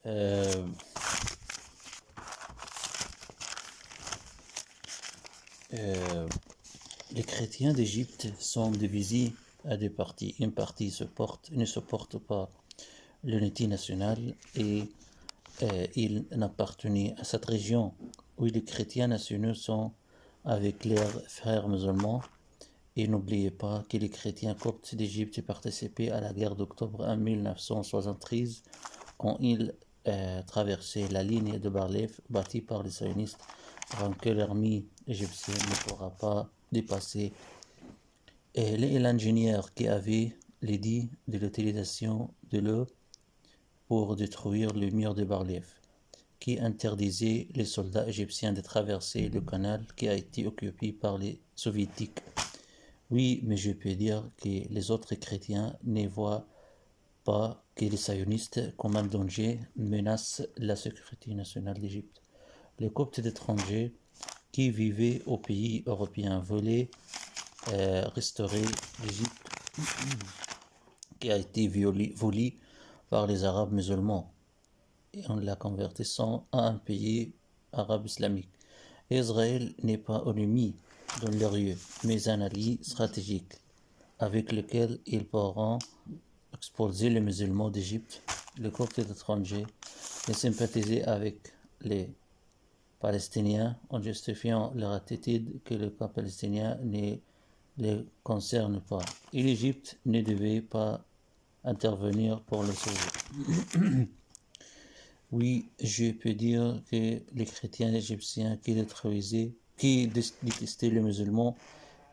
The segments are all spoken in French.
Euh, euh, les chrétiens d'Égypte sont divisés à deux parties. Une partie ne supporte pas l'unité nationale et ils n'appartenaient à cette région où les chrétiens nationaux sont avec leurs frères musulmans. Et n'oubliez pas que les chrétiens coptes d'Égypte participaient à la guerre d'octobre en 1973 quand ils traversaient la ligne de Bar-Lev bâtie par les sionistes avant que l'armée égyptienne ne pourra pas dépasser. Et l'ingénieur qui avait l'idée de l'utilisation de l'eau pour détruire le mur de Bar-Lev, qui interdisait les soldats égyptiens de traverser le canal qui a été occupé par les soviétiques. Oui, mais je peux dire que les autres chrétiens ne voient pas que les sionistes comme un danger menacent la sécurité nationale d'Égypte. Les Coptes d'étrangers qui vivaient au pays européen voulaient restaurer l'Égypte qui a été volée par les Arabes musulmans et en la convertissant à un pays arabe islamique. Israël n'est pas ennemi dans leur lieu, mais un allié stratégique avec lequel ils pourront expulser les musulmans d'Égypte. Les Coptes étrangers et sympathiser avec les Palestiniens en justifiant leur attitude que le cas palestinien ne les concerne pas. Et l'Égypte ne devait pas intervenir pour les sauver. Oui, je peux dire que les chrétiens égyptiens qui détestaient les musulmans,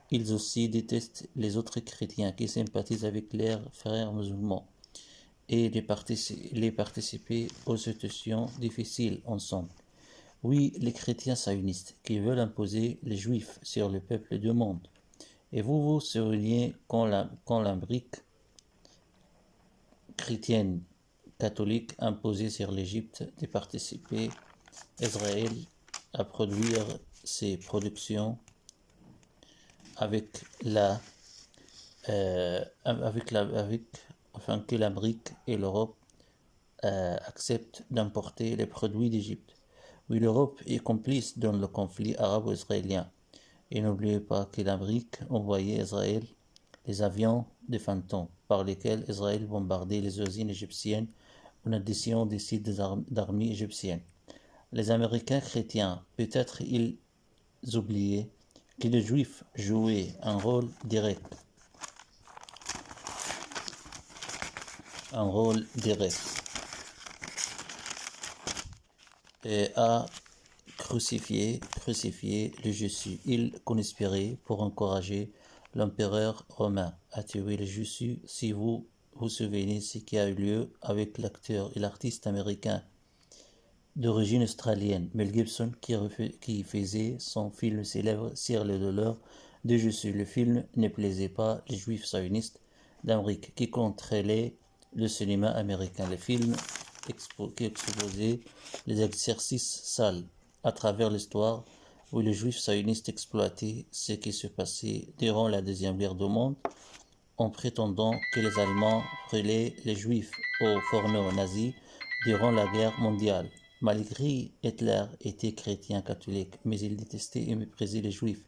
ils aussi détestent les autres chrétiens qui sympathisent avec leurs frères musulmans et les participer aux situations difficiles ensemble. Oui, les chrétiens sionistes qui veulent imposer les juifs sur le peuple du monde. Et vous vous souvenez quand l'Amérique chrétienne catholique imposait sur l'Égypte de participer Israël à produire ses productions afin que l'Amérique et l'Europe acceptent d'importer les produits d'Égypte. Oui, l'Europe est complice dans le conflit arabo-israélien. Et n'oubliez pas que l'Amérique envoyait Israël les avions de Phantom par lesquels Israël bombardait les usines égyptiennes en addition des sites d'armée égyptiennes. Les Américains chrétiens, peut-être ils oubliaient que les Juifs jouaient un rôle direct et à crucifier le Jésus. Ils conspiraient pour encourager l'empereur romain à tuer le Jésus. Si vous vous souvenez ce qui a eu lieu avec l'acteur et l'artiste américain d'origine australienne, Mel Gibson, qui faisait son film célèbre sur le douleur de Jésus. Le film ne plaisait pas les juifs sionistes d'Amérique qui contrôlaient le cinéma américain. Le film qui exposait les exercices sales à travers l'histoire où les juifs sionistes exploitaient ce qui se passait durant la Deuxième Guerre du monde en prétendant que les Allemands brûlaient les juifs au fourneau nazi durant la guerre mondiale. Malgré Hitler était chrétien catholique, mais il détestait et méprisait les juifs.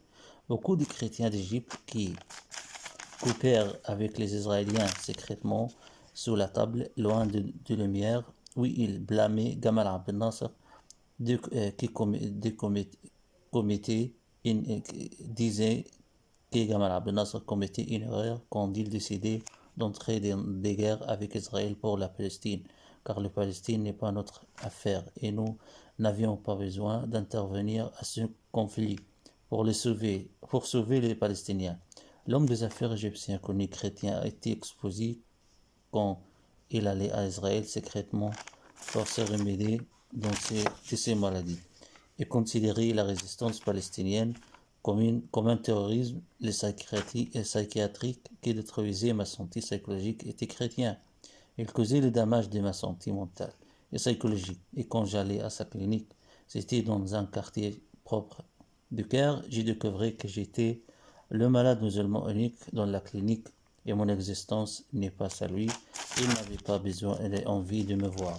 Beaucoup de chrétiens d'Égypte qui coopèrent avec les Israéliens secrètement sous la table, loin de lumière, où ils blâmaient Gamal Abdel Nasser disait que Gamal Abdel Nasser commettait une erreur quand il décidait d'entrer dans des guerres avec Israël pour la Palestine, car la Palestine n'est pas notre affaire et nous n'avions pas besoin d'intervenir à ce conflit pour sauver les Palestiniens. L'homme des affaires égyptien connu chrétien a été exposé quand il allait à Israël secrètement pour se remédier de ces maladies et considérer la résistance palestinienne comme un terrorisme. Les psychiatriques qui détruisaient ma santé psychologique étaient chrétiens. Ils causaient le dommage de ma santé mentale et psychologique. Et quand j'allais à sa clinique, c'était dans un quartier propre du Caire, j'ai découvert que j'étais le malade musulman unique dans la clinique et mon existence n'est pas saluée. Il n'avait pas besoin et envie de me voir.